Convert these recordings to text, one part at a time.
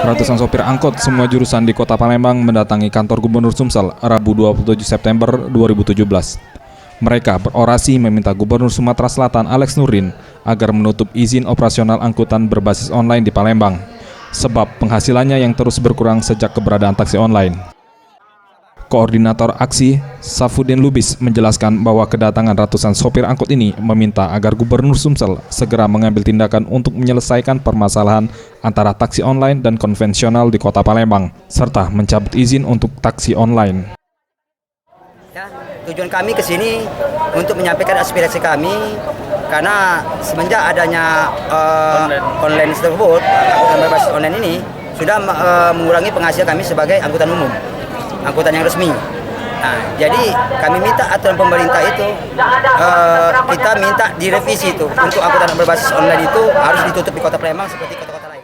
Ratusan sopir angkot semua jurusan di Kota Palembang mendatangi kantor Gubernur Sumsel Rabu 27 September 2017. Mereka berorasi meminta Gubernur Sumatera Selatan Alex Nurdin agar menutup izin operasional angkutan berbasis online di Palembang, sebab penghasilannya yang terus berkurang sejak keberadaan taksi online. Koordinator aksi, Safudin Lubis, menjelaskan bahwa kedatangan ratusan sopir angkot ini meminta agar Gubernur Sumsel segera mengambil tindakan untuk menyelesaikan permasalahan antara taksi online dan konvensional di Kota Palembang, serta mencabut izin untuk taksi online. Ya, tujuan kami ke sini untuk menyampaikan aspirasi kami karena semenjak adanya online tersebut, angkutan berbasis online ini sudah mengurangi penghasilan kami sebagai angkutan umum, angkutan yang resmi. Nah, jadi kami minta aturan pemerintah itu kita minta direvisi itu untuk angkutan berbasis online itu harus ditutup di Kota Palembang seperti kota-kota lain.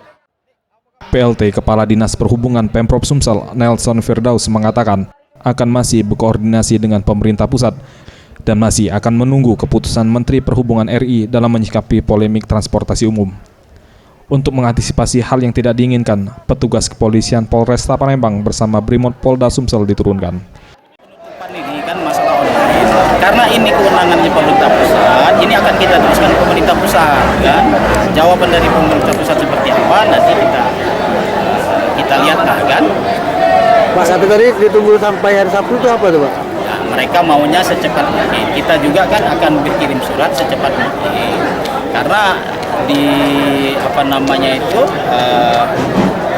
PLT Kepala Dinas Perhubungan Pemprov Sumsel Nelson Firdaus mengatakan akan masih berkoordinasi dengan pemerintah pusat dan masih akan menunggu keputusan Menteri Perhubungan RI dalam menyikapi polemik transportasi umum. Untuk mengantisipasi hal yang tidak diinginkan, petugas kepolisian Polresta Palembang bersama Brimob Polda Sumsel diturunkan. Ini kan masalah online. Karena ini kewenangannya pemerintah pusat, ini akan kita teruskan ke pemerintah pusat, kan? Jawaban dari pemerintah pusat seperti apa nanti kita lihat, kan? Pak, tapi tadi ditunggu sampai hari Sabtu itu apa tuh, Pak? Nah, mereka maunya secepat mungkin. Kita juga kan akan berkirim surat secepat mungkin. Karena di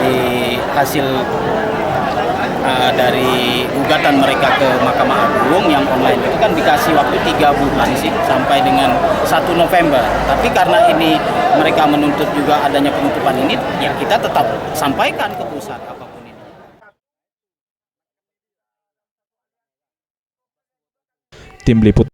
di hasil dari gugatan mereka ke Mahkamah Agung yang online itu kan dikasih waktu 3 bulan sih sampai dengan 1 November. Tapi karena ini mereka menuntut juga adanya penutupan ini, ya kita tetap sampaikan ke pusat apapun ini. Tim Liput